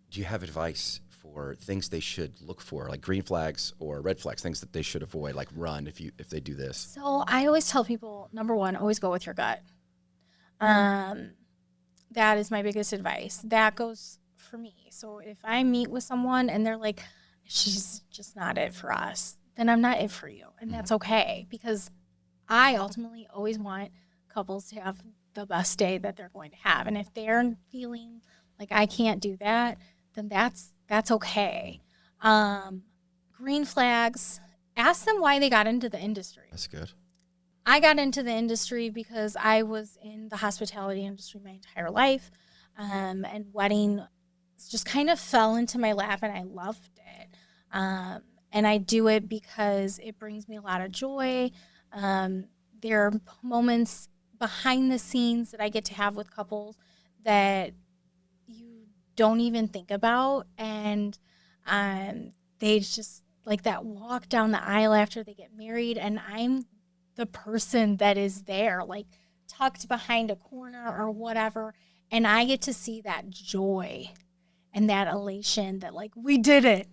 A: do you have advice for things they should look for, like green flags or red flags, things that they should avoid, like run if they do this?
C: So I always tell people, number one, always go with your gut. That is my biggest advice. That goes for me. So if I meet with someone and they're like, she's just not it for us, then I'm not it for you. And that's okay, because I ultimately always want couples to have the best day that they're going to have. And if they're feeling like I can't do that, then that's okay. Green flags, ask them why they got into the industry.
A: That's good.
C: I got into the industry because I was in the hospitality industry my entire life, and wedding just kind of fell into my lap, and I loved it. And I do it because it brings me a lot of joy. There are moments behind the scenes that I get to have with couples that you don't even think about, and they just like that walk down the aisle after they get married, and I'm the person that is there, like tucked behind a corner or whatever, and I get to see that joy and that elation that, like, we did it.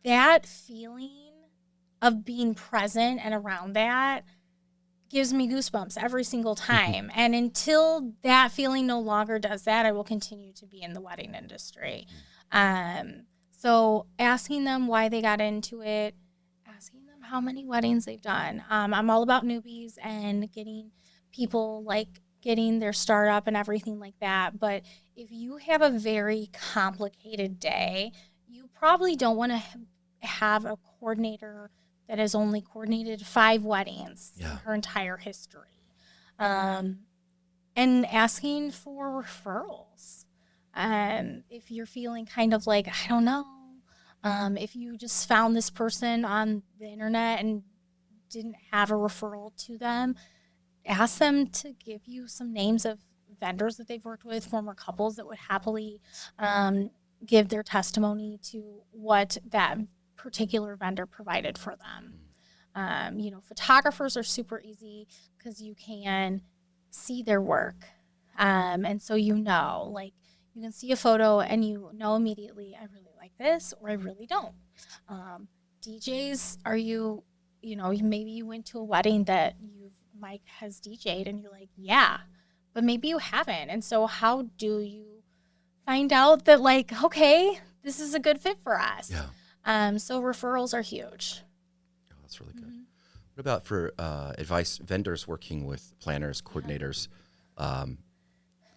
C: That feeling of being present and around that gives me goosebumps every single time. And until that feeling no longer does that, I will continue to be in the wedding industry. So asking them why they got into it, asking them how many weddings they've done. I'm all about newbies and getting people getting their start up and everything like that. But if you have a very complicated day, you probably don't want to have a coordinator that has only coordinated 5 weddings in her entire history. And asking for referrals. If you're feeling kind of like, I don't know, if you just found this person on the internet and didn't have a referral to them, ask them to give you some names of vendors that they've worked with, former couples that would happily give their testimony to what that particular vendor provided for them. Photographers are super easy because you can see their work. And so you can see a photo and you know immediately, I really like this or I really don't. DJs, maybe you went to a wedding that Mike has DJ'd and you're like, yeah, but maybe you haven't. And so how do you find out that okay, this is a good fit for us? Yeah. So referrals are huge.
A: Oh, that's really good. Mm-hmm. What about for advice, vendors working with planners, coordinators,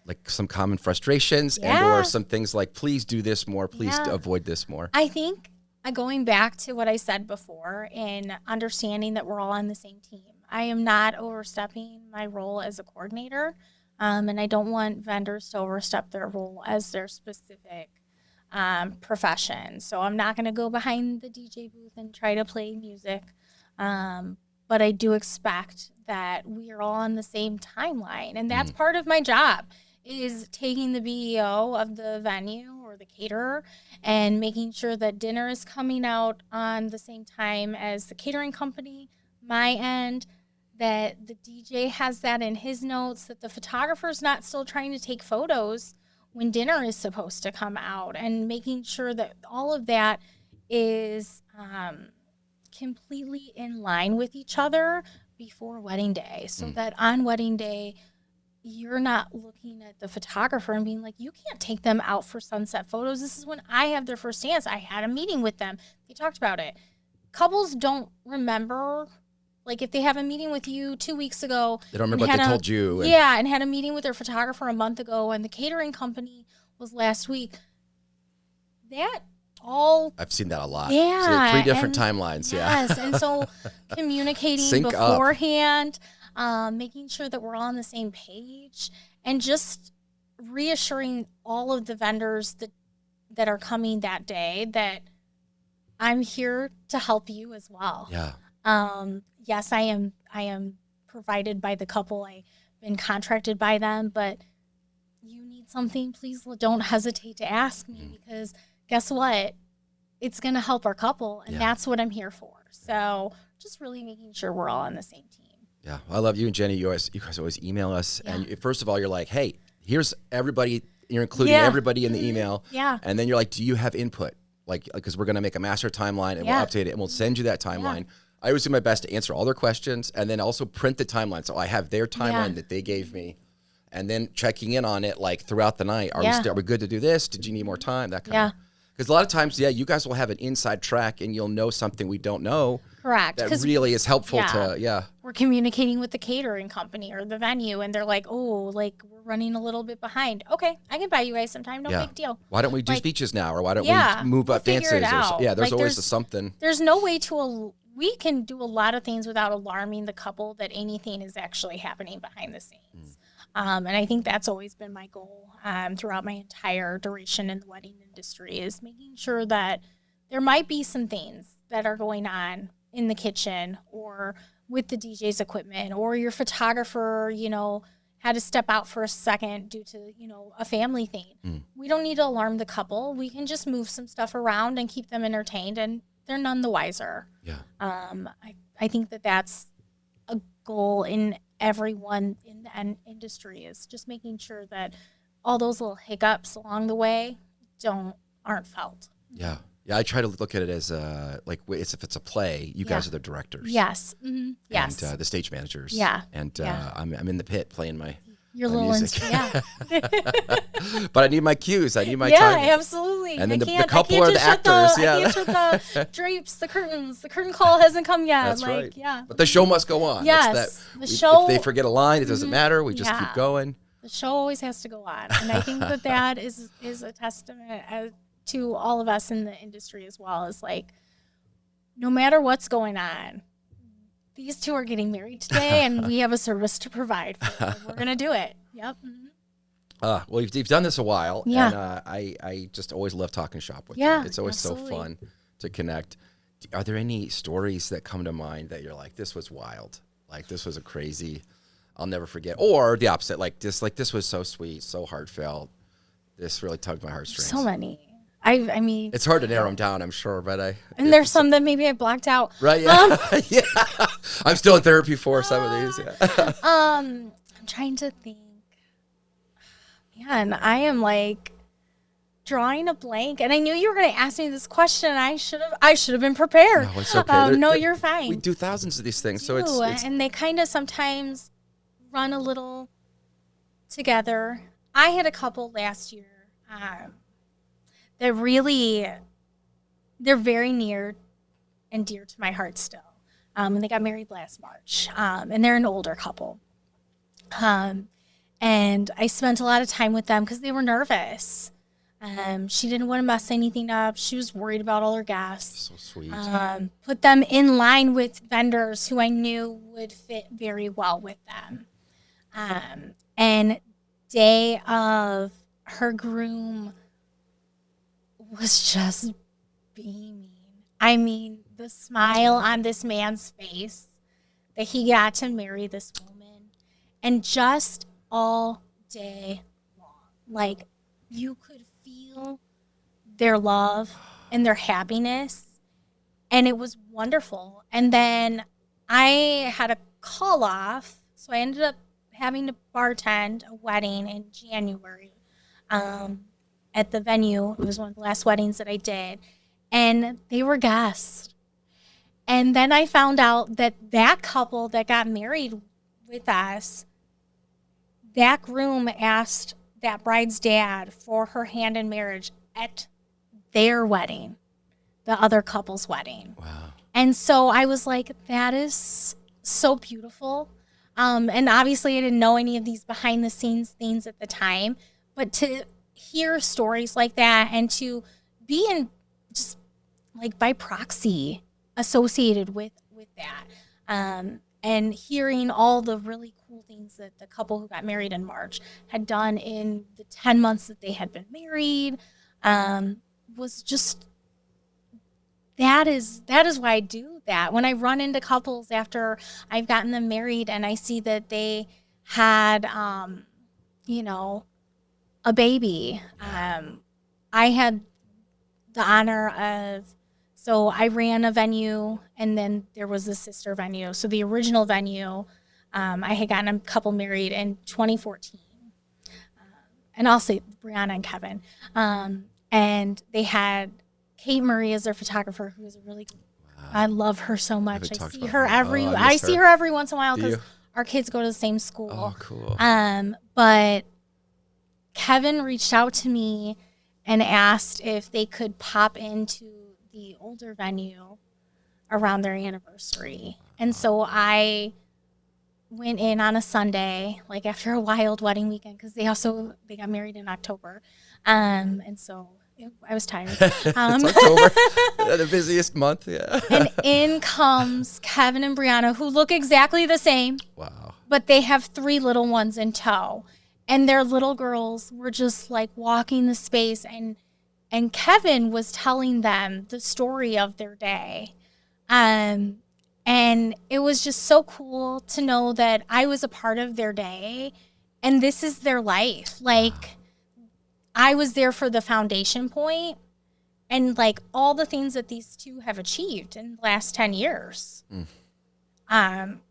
A: like some common frustrations and or some things like, please do this more, please avoid this more?
C: I think going back to what I said before and understanding that we're all on the same team. I am not overstepping my role as a coordinator, and I don't want vendors to overstep their role as their specific profession. So I'm not going to go behind the DJ booth and try to play music, but I do expect that we are all on the same timeline, and that's part of my job, is taking the BEO of the venue or the caterer and making sure that dinner is coming out on the same time as the catering company, my end, that the DJ has that in his notes, that the photographer's not still trying to take photos when dinner is supposed to come out, and making sure that all of that is completely in line with each other before wedding day, so that on wedding day, you're not looking at the photographer and being like, you can't take them out for sunset photos. This is when I have their first dance. I had a meeting with them. They talked about it. Couples don't remember, if they have a meeting with you 2 weeks ago.
A: They don't remember what they told you.
C: And had a meeting with their photographer a month ago, and the catering company was last week. I've
A: seen that a lot.
C: Yeah.
A: So 3 different timelines.
C: Yes. And so communicating
A: Sync
C: beforehand, making sure that we're all on the same page, and just reassuring all of the vendors that are coming that day that I'm here to help you as well.
A: Yeah.
C: Yes, I am provided by the couple. I've been contracted by them, but you need something, please don't hesitate to ask me, because guess what? It's going to help our couple, and that's what I'm here for. So just really making sure we're all on the same team.
A: Yeah, I love you and Jenny. You guys always email us, and first of all, you're like, "Hey, here's everybody." You're including everybody in the email, and then you're like, "Do you have input?" Because we're going to make a master timeline, and we'll update it, and we'll send you that timeline. I always do my best to answer all their questions, and then also print the timeline, so I have their timeline that they gave me, and then checking in on it throughout the night. Are we good to do this? Did you need more time? That kind of. Because a lot of times, you guys will have an inside track, and you'll know something we don't know.
C: Correct.
A: That really is helpful to,
C: We're communicating with the catering company or the venue, and they're like, we're running a little bit behind. Okay, I can buy you guys some time. No big deal.
A: Why don't we do speeches now? Or why don't we move up dances? There's always something.
C: There's no way we can do a lot of things without alarming the couple that anything is actually happening behind the scenes. And I think that's always been my goal throughout my entire duration in the wedding industry, is making sure that there might be some things that are going on in the kitchen or with the DJ's equipment, or your photographer, had to step out for a second due to, a family thing. We don't need to alarm the couple. We can just move some stuff around and keep them entertained, and they're none the wiser.
A: Yeah.
C: I think that's a goal in everyone in the industry, is just making sure that all those little hiccups along the way aren't felt.
A: Yeah. Yeah, I try to look at it as if it's a play, you guys are the directors.
C: Yes. Mm-hmm. Yes.
A: And the stage managers.
C: Yeah.
A: And I'm in the pit playing my
C: Your
A: my
C: little
A: music.
C: yeah.
A: But I need my cues. I need my
C: yeah,
A: timing.
C: absolutely.
A: And then the
C: I
A: couple
C: can't
A: are the
C: just shut
A: actors.
C: I can't shut the drapes, the curtains. The curtain call hasn't come yet.
A: That's
C: like,
A: right.
C: yeah.
A: But the show must go on.
C: Yes.
A: It's
C: The show.
A: If they forget a line, it doesn't matter. We just keep
C: Yeah.
A: going.
C: The show always has to go on. And I think that is a testament to all of us in the industry as well. Is like, no matter what's going on, these two are getting married today, and we have a service to provide for them. We're going to do it. Yep.
A: Well, you've done this a while,
C: Yeah.
A: and I just always love talking shop with
C: Yeah,
A: you. It's always
C: absolutely.
A: so fun to connect. Are there any stories that come to mind that you're like, this was wild, like this was a crazy, I'll never forget, or the opposite, like this was so sweet, so heartfelt, this really tugged my heartstrings?
C: So many. I mean,
A: it's hard to narrow them down, I'm sure, but
C: there's some that maybe I blocked out.
A: Right? Yeah, yeah. I'm still in therapy for some of these. Yeah.
C: I'm trying to think. Man, I am like drawing a blank, and I knew you were going to ask me this question. And I should have been prepared.
A: No, it's okay.
C: You're fine.
A: We do thousands of these things, so it's
C: and they kind of sometimes run a little together. I had a couple last year. They're very near and dear to my heart still. And they got married last March. And they're an older couple. And I spent a lot of time with them because they were nervous. She didn't want to mess anything up. She was worried about all her guests.
A: so sweet.
C: Put them in line with vendors who I knew would fit very well with them. And day of, her groom was just beaming. I mean, the smile on this man's face that he got to marry this woman, and just all day long, like you could feel their love and their happiness, and it was wonderful. And then I had a call off, so I ended up having to bartend a wedding in January. At the venue. It was one of the last weddings that I did, and they were guests. And then I found out that couple that got married with us, that groom asked that bride's dad for her hand in marriage at their wedding, the other couple's wedding.
A: Wow.
C: And so I was like, that is so beautiful. And obviously I didn't know any of these behind the scenes things at the time, but to hear stories like that and to be in just like by proxy associated with that, and hearing all the really cool things that the couple who got married in March had done in the 10 months that they had been married, was just, that is why I do that. When I run into couples after I've gotten them married and I see that they had, a baby. I had the honor of, so I ran a venue and then there was a sister venue. So the original venue, I had gotten a couple married in 2014. And I'll say Brianna and Kevin. And they had Kate Murray as their photographer, who is a really good, I love her so much. I see her every once in a while because our kids go to the same school.
A: Oh, cool.
C: But Kevin reached out to me and asked if they could pop into the older venue around their anniversary. And so I went in on a Sunday, like after a wild wedding weekend, because they got married in October. And so I was tired.
A: It's October, the busiest month, yeah.
C: And in comes Kevin and Brianna, who look exactly the same.
A: Wow.
C: But they have 3 little ones in tow. And their little girls were just like walking the space, and Kevin was telling them the story of their day. And it was just so cool to know that I was a part of their day and this is their life. Like, I was there for the foundation point and like all the things that these two have achieved in the last 10 years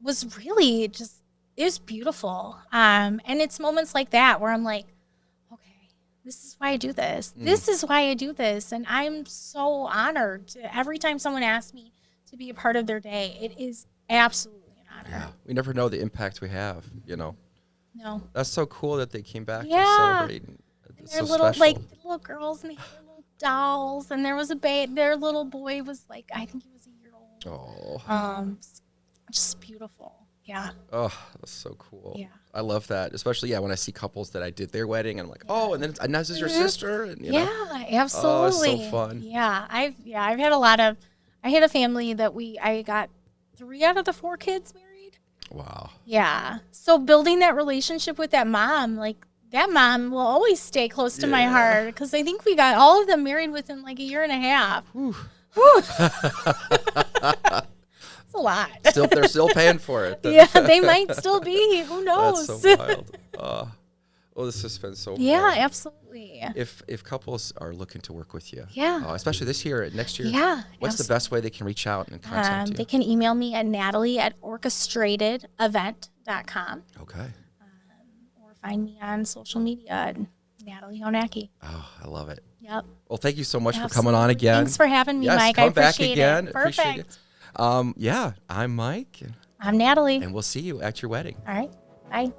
C: was really just, it was beautiful. And it's moments like that where I'm like, okay, this is why I do this. This is why I do this. And I'm so honored to, every time someone asks me to be a part of their day, it is absolutely an honor.
A: Yeah, we never know the impact we have, you know.
C: No.
A: That's so cool that they came back to
C: Yeah.
A: celebrate.
C: And
A: It's
C: they're
A: so
C: little,
A: special.
C: like little girls, and they had their little dolls. And there was their little boy was like, I think he was a year old.
A: Oh.
C: Just beautiful. Yeah.
A: Oh, that's so cool.
C: Yeah.
A: I love that, especially when I see couples that I did their wedding, and I'm like, oh, and then and this is your sister, and you know.
C: Absolutely.
A: Oh, it's so fun.
C: Yeah, I've had a lot of. I had a family that I got 3 out of the 4 kids married.
A: Wow.
C: Yeah. So building that relationship with that mom, like that mom will always stay close to my heart, because I think we got all of them married within like a year and a half. Whew. It's a lot.
A: They're still paying for it.
C: Yeah, they might still be. Who knows?
A: That's so wild. Well, this has been so fun.
C: Yeah, absolutely.
A: If couples are looking to work with you, especially this year, next year, what's the best way they can reach out and contact you?
C: They can email me at natalie@orchestratedevent.com.
A: Okay.
C: Or find me on social media at Natalie Hojnacki.
A: Oh, I love it.
C: Yep.
A: Well, thank you so much for coming on again.
C: Thanks for having me,
A: yes,
C: Mike.
A: Come
C: I appreciate
A: back again.
C: it.
A: Appreciate
C: Perfect.
A: it. I'm Mike.
C: I'm Natalie.
A: And we'll see you at your wedding.
C: All right. Bye.